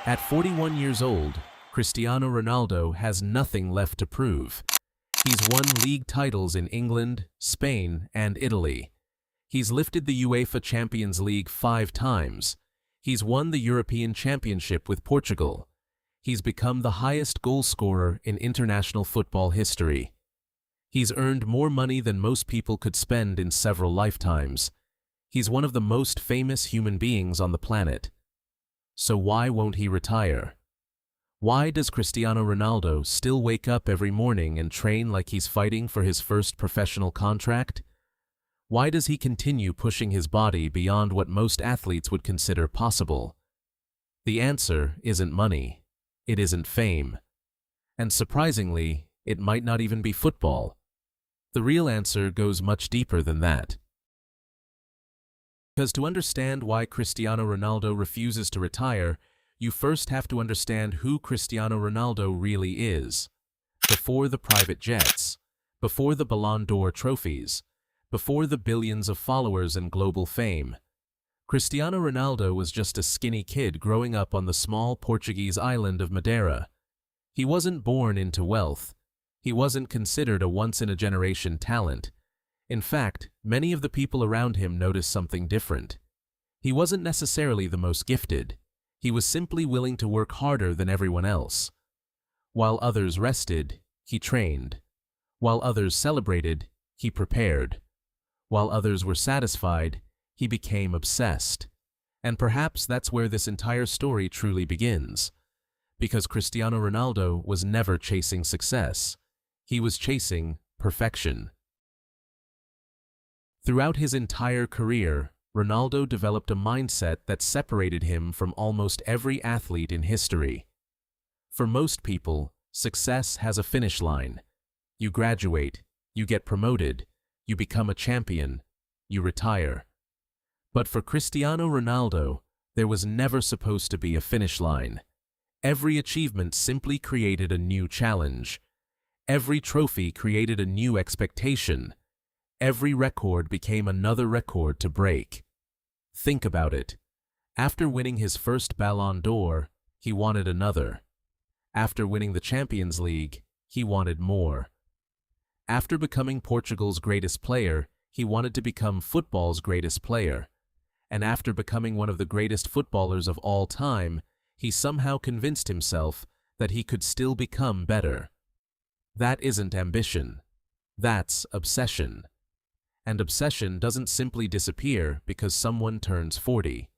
At 41 years old, Cristiano Ronaldo has nothing left to prove. He's won league titles in England, Spain, and Italy. He's lifted the UEFA Champions League 5 times. He's won the European Championship with Portugal. He's become the highest goal scorer in international football history. He's earned more money than most people could spend in several lifetimes. He's one of the most famous human beings on the planet. So why won't he retire? Why does Cristiano Ronaldo still wake up every morning and train like he's fighting for his first professional contract? Why does he continue pushing his body beyond what most athletes would consider possible? The answer isn't money. It isn't fame. And surprisingly, it might not even be football. The real answer goes much deeper than that. Because to understand why Cristiano Ronaldo refuses to retire, you first have to understand who Cristiano Ronaldo really is. Before the private jets, before the Ballon d'Or trophies, before the billions of followers and global fame, Cristiano Ronaldo was just a skinny kid growing up on the small Portuguese island of Madeira. He wasn't born into wealth. He wasn't considered a once-in-a-generation talent. In fact, many of the people around him noticed something different. He wasn't necessarily the most gifted. He was simply willing to work harder than everyone else. While others rested, he trained. While others celebrated, he prepared. While others were satisfied, he became obsessed. And perhaps that's where this entire story truly begins. Because Cristiano Ronaldo was never chasing success. He was chasing perfection. Throughout his entire career, Ronaldo developed a mindset that separated him from almost every athlete in history. For most people, success has a finish line. You graduate, you get promoted, you become a champion, you retire. But for Cristiano Ronaldo, there was never supposed to be a finish line. Every achievement simply created a new challenge. Every trophy created a new expectation. Every record became another record to break. Think about it. After winning his first Ballon d'Or, he wanted another. After winning the Champions League, he wanted more. After becoming Portugal's greatest player, he wanted to become football's greatest player. And after becoming one of the greatest footballers of all time, he somehow convinced himself that he could still become better. That isn't ambition. That's obsession. And obsession doesn't simply disappear because someone turns 40.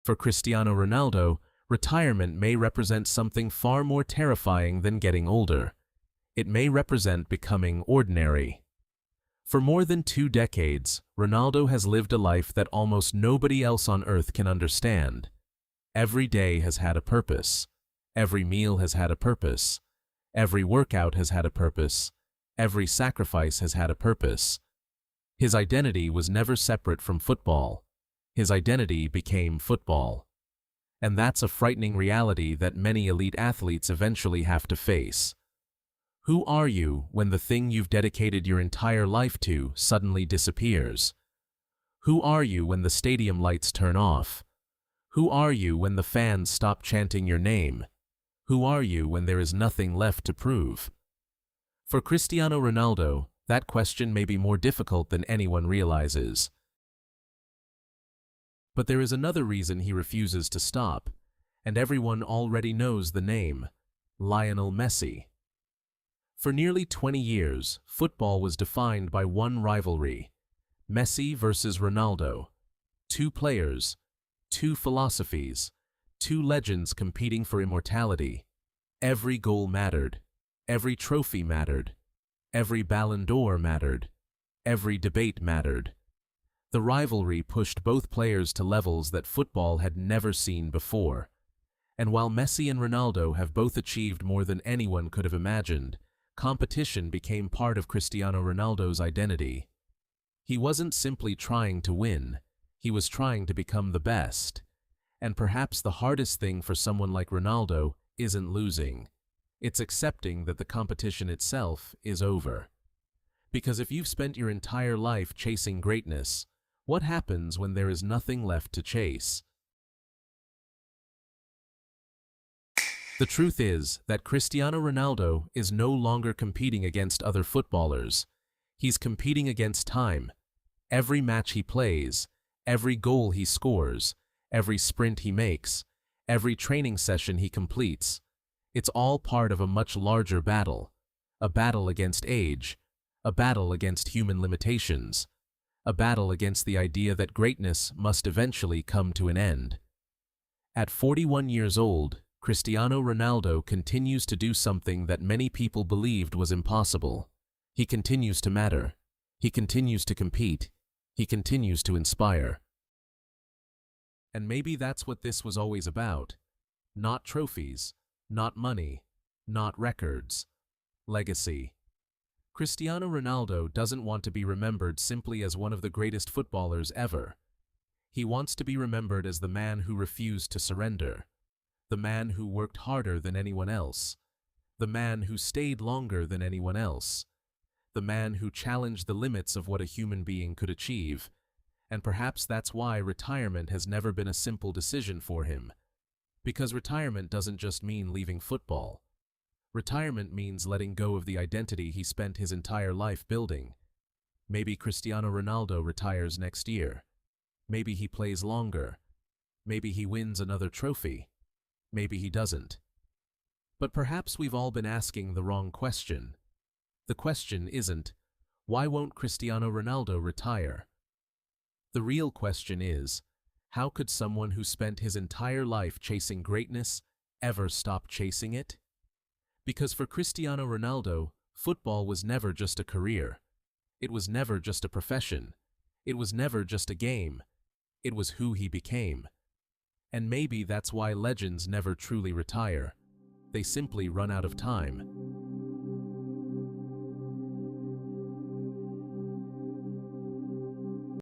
For Cristiano Ronaldo, retirement may represent something far more terrifying than getting older. It may represent becoming ordinary. For more than 2 decades, Ronaldo has lived a life that almost nobody else on earth can understand. Every day has had a purpose. Every meal has had a purpose. Every workout has had a purpose. Every sacrifice has had a purpose. His identity was never separate from football. His identity became football. And that's a frightening reality that many elite athletes eventually have to face. Who are you when the thing you've dedicated your entire life to suddenly disappears? Who are you when the stadium lights turn off? Who are you when the fans stop chanting your name? Who are you when there is nothing left to prove? For Cristiano Ronaldo, that question may be more difficult than anyone realizes. But there is another reason he refuses to stop, and everyone already knows the name: Lionel Messi. For nearly 20 years, football was defined by one rivalry: Messi versus Ronaldo. 2 players, 2 philosophies, 2 legends competing for immortality. Every goal mattered. Every trophy mattered. Every Ballon d'Or mattered. Every debate mattered. The rivalry pushed both players to levels that football had never seen before. And while Messi and Ronaldo have both achieved more than anyone could have imagined, competition became part of Cristiano Ronaldo's identity. He wasn't simply trying to win, he was trying to become the best. And perhaps the hardest thing for someone like Ronaldo isn't losing. It's accepting that the competition itself is over. Because if you've spent your entire life chasing greatness, What happens when there is nothing left to chase? The truth is that Cristiano Ronaldo is no longer competing against other footballers. He's competing against time. Every match he plays, every goal he scores, every sprint he makes, every training session he completes, it's all part of a much larger battle. A battle against age, a battle against human limitations, a battle against the idea that greatness must eventually come to an end. At 41 years old, Cristiano Ronaldo continues to do something that many people believed was impossible. He continues to matter. He continues to compete. He continues to inspire. And maybe that's what this was always about. Not trophies, not money, not records. Legacy. Cristiano Ronaldo doesn't want to be remembered simply as one of the greatest footballers ever. He wants to be remembered as the man who refused to surrender, the man who worked harder than anyone else, the man who stayed longer than anyone else, the man who challenged the limits of what a human being could achieve. And perhaps that's why retirement has never been a simple decision for him. Because retirement doesn't just mean leaving football. Retirement means letting go of the identity he spent his entire life building. Maybe Cristiano Ronaldo retires next year. Maybe he plays longer. Maybe he wins another trophy. Maybe he doesn't. But perhaps we've all been asking the wrong question. The question isn't, why won't Cristiano Ronaldo retire? The real question is, how could someone who spent his entire life chasing greatness ever stop chasing it? Because for Cristiano Ronaldo, football was never just a career. It was never just a profession. It was never just a game. It was who he became. And maybe that's why legends never truly retire. They simply run out of time.